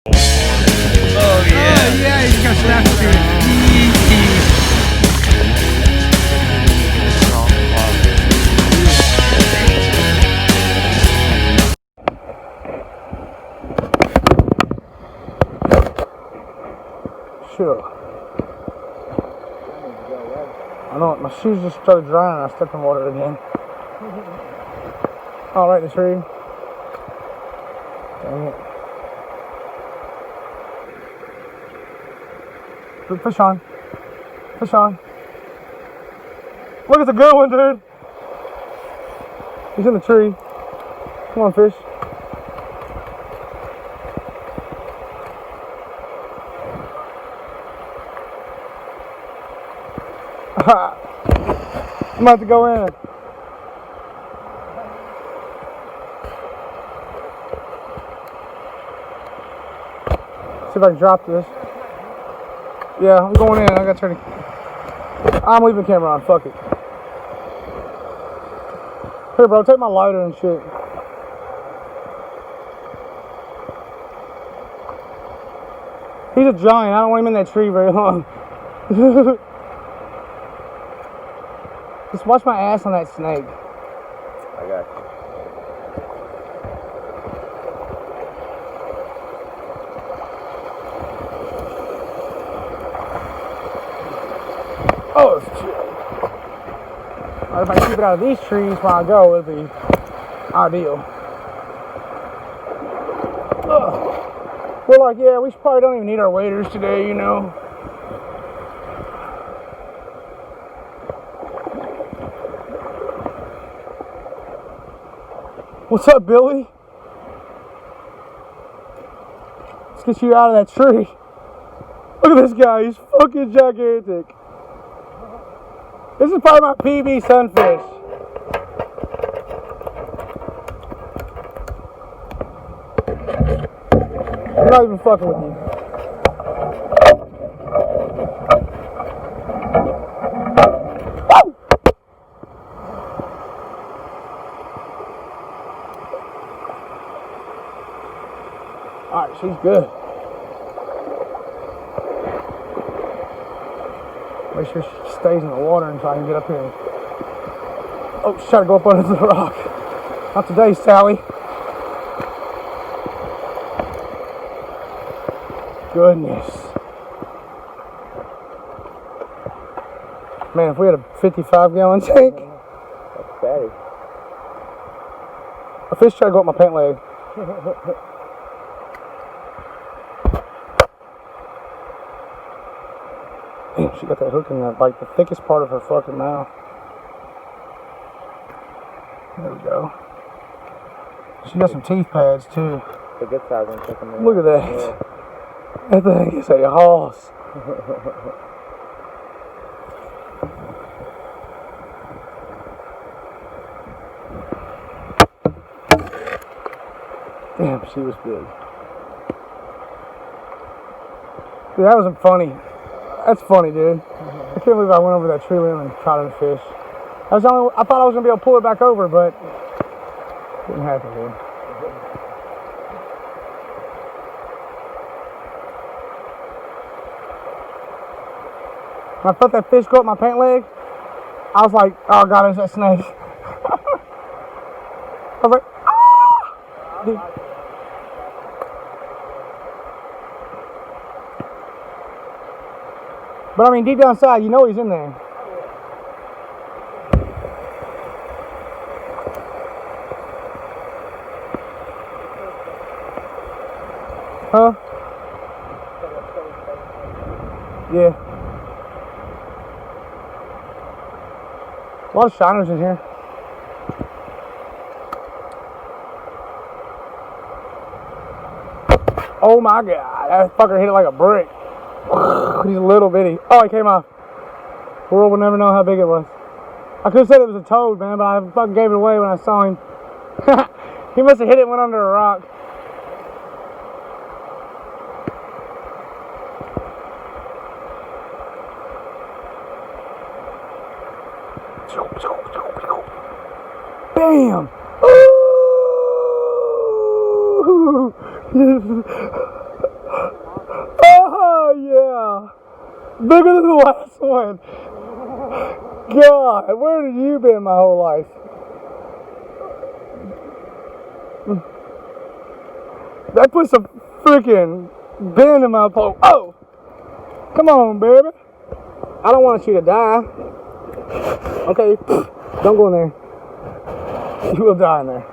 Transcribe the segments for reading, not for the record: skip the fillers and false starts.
Oh yeah. Oh yeah, he's got snapped to Sure. I know my shoes just started drying and I stepped in water again. Oh, right in the tree. Dang it. Fish on. Fish on. Look, it's a good one, dude. He's in the tree. Come on, fish. I'm about to go in. See if I can drop this. Yeah, I'm going in. I gotta turn it. I'm leaving the camera on. Fuck it. Here, bro, take my lighter and shit. He's a giant. I don't want him in that tree very long. Just watch my ass on that snake. I got you. Oh, shit. If I keep it out of these trees while I go, it'd be ideal. Ugh. We're like, yeah, we probably don't even need our waders today, you know. What's up, Billy? Let's get you out of that tree. Look at this guy, he's fucking gigantic. This is probably my PB sunfish. I'm not even fucking with you. Woo! Alright, she's good. Make sure she stays in the water until I can get up here. Oh, she's trying to go up under the rock. Not today, Sally. Goodness. Man, if we had a 55-gallon tank. That's fatty. A fish tried to go up my pant leg. Damn, she got that hook in that, like, the thickest part of her fucking mouth. There we go. She got some teeth pads, too. The good size one taking there. Look at that. Yeah. That thing is a hoss. Damn, she was big. Dude, that wasn't funny. That's funny, dude. I can't believe I went over that tree limb and caught a fish. I thought I was gonna be able to pull it back over, but it didn't happen, dude. When I felt that fish go up my pant leg, I was like, oh god, it's that snake. I was like, ah! Dude. But I mean, deep down inside, you know he's in there. Huh? Yeah. A lot of shiners in here. Oh my god, that fucker hit it like a brick. He's a little bitty. Oh, he came off. The world will never know how big it was. I could have said it was a toad, man, but I fucking gave it away when I saw him. He must have hit it and went under a rock. Bam! Ooh! Bigger than the last one. God, where have you been my whole life? That puts a freaking bend in my pole. Oh! Come on, baby. I don't want you to die. Okay, don't go in there. You will die in there.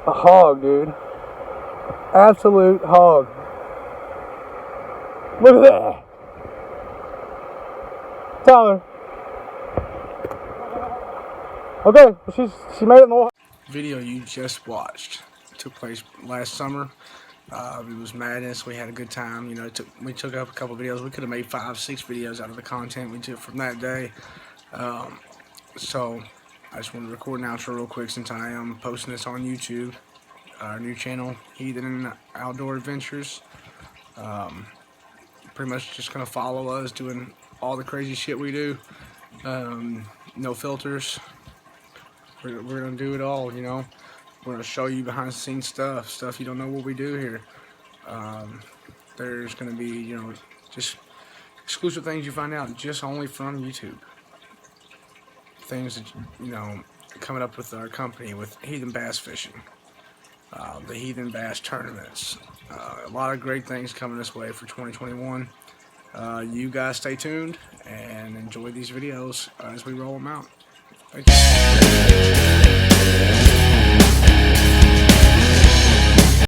A hog, dude. Absolute hog. Look at that. Tyler. Okay, she made it in the water. Video you just watched took place last summer. It was madness. We had a good time. You know, we took up a couple videos. We could have made 5, 6 videos out of the content we took from that day. So I just want to record an outro real quick since I am posting this on YouTube. Our new channel, Heathen Outdoor Adventures. Pretty much just gonna follow us doing all the crazy shit we do. No filters. We're gonna do it all, you know. We're gonna show you behind the scenes stuff you don't know what we do here. There's gonna be, you know, just exclusive things you find out just only from YouTube. Things that, you know, coming up with our company with Heathen Bass Fishing, the Heathen Bass tournaments, a lot of great things coming this way for 2021. You guys stay tuned and enjoy these videos as we roll them out. Thank you.